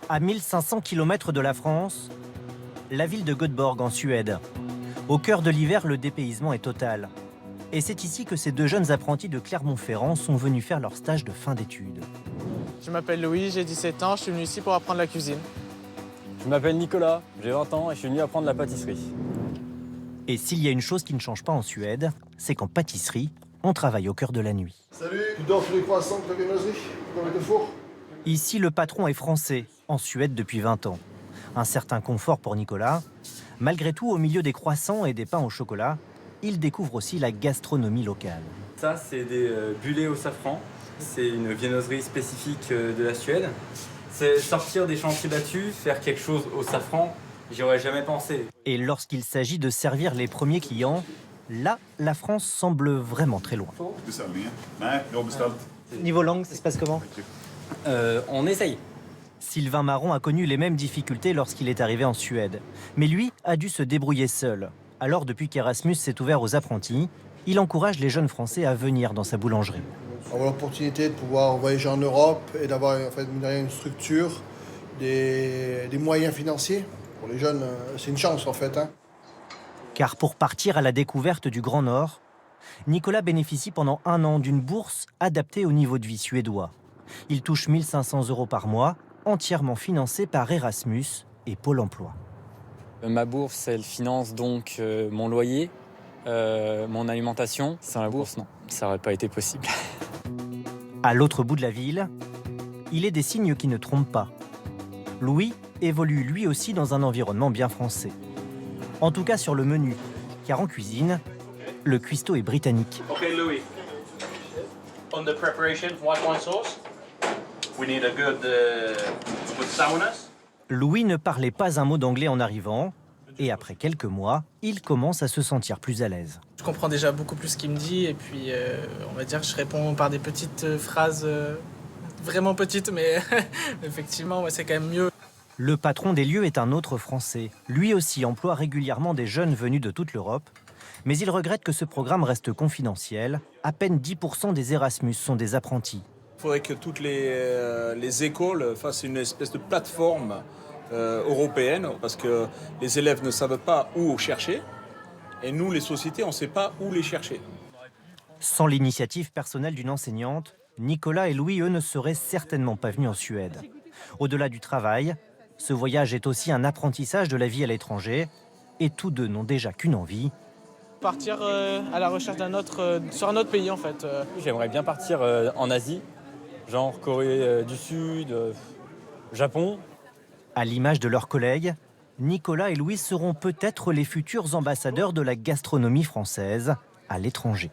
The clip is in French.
À 1500 km de la France, la ville de Göteborg en Suède. Au cœur de l'hiver, le dépaysement est total. Et c'est ici que ces deux jeunes apprentis de Clermont-Ferrand sont venus faire leur stage de fin d'études. Je m'appelle Louis, j'ai 17 ans, je suis venu ici pour apprendre la cuisine. Je m'appelle Nicolas, j'ai 20 ans et je suis venu apprendre la pâtisserie. Et s'il y a une chose qui ne change pas en Suède, c'est qu'en pâtisserie, on travaille au cœur de la nuit. Salut, tu dors sur les croissants de la viennoiserie, dans le four? Ici, le patron est français, en Suède depuis 20 ans. Un certain confort pour Nicolas. Malgré tout, au milieu des croissants et des pains au chocolat, il découvre aussi la gastronomie locale. Ça, c'est des bulets au safran. C'est une viennoiserie spécifique de la Suède. C'est sortir des chantiers battus, faire quelque chose au safran, j'y aurais jamais pensé. Et lorsqu'il s'agit de servir les premiers clients, là, la France semble vraiment très loin. Niveau langue, ça se passe comment? On essaye. Sylvain Marron a connu les mêmes difficultés lorsqu'il est arrivé en Suède. Mais lui a dû se débrouiller seul. Alors, depuis qu'Erasmus s'est ouvert aux apprentis, il encourage les jeunes Français à venir dans sa boulangerie. Avoir l'opportunité de pouvoir voyager en Europe et d'avoir en fait, une structure, des moyens financiers. Pour les jeunes, c'est une chance en fait. Car pour partir à la découverte du Grand Nord, Nicolas bénéficie pendant 1 an d'une bourse adaptée au niveau de vie suédois. Il touche 1500 € par mois, entièrement financée par Erasmus et Pôle emploi. Ma bourse, elle finance donc mon loyer, mon alimentation. Sans la bourse, non, ça n'aurait pas été possible. À l'autre bout de la ville, il est des signes qui ne trompent pas. Louis évolue lui aussi dans un environnement bien français. En tout cas sur le menu, car en cuisine, le cuistot est britannique. Okay, Louis. On the preparation white wine sauce, we need a good sourness. Louis ne parlait pas un mot d'anglais en arrivant, et après quelques mois, il commence à se sentir plus à l'aise. Je comprends déjà beaucoup plus ce qu'il me dit et puis on va dire que je réponds par des petites phrases vraiment petites, mais effectivement, ouais, c'est quand même mieux. Le patron des lieux est un autre Français. Lui aussi emploie régulièrement des jeunes venus de toute l'Europe, mais il regrette que ce programme reste confidentiel. À peine 10% des Erasmus sont des apprentis. Il faudrait que toutes les écoles fassent une espèce de plateforme européenne, parce que les élèves ne savent pas où chercher, et nous, les sociétés, on ne sait pas où les chercher. Sans l'initiative personnelle d'une enseignante, Nicolas et Louis, eux, ne seraient certainement pas venus en Suède. Au-delà du travail, ce voyage est aussi un apprentissage de la vie à l'étranger, et tous deux n'ont déjà qu'une envie. Partir à la recherche sur un autre pays en fait. J'aimerais bien partir en Asie, genre Corée du Sud, Japon. À l'image de leurs collègues, Nicolas et Louis seront peut-être les futurs ambassadeurs de la gastronomie française à l'étranger.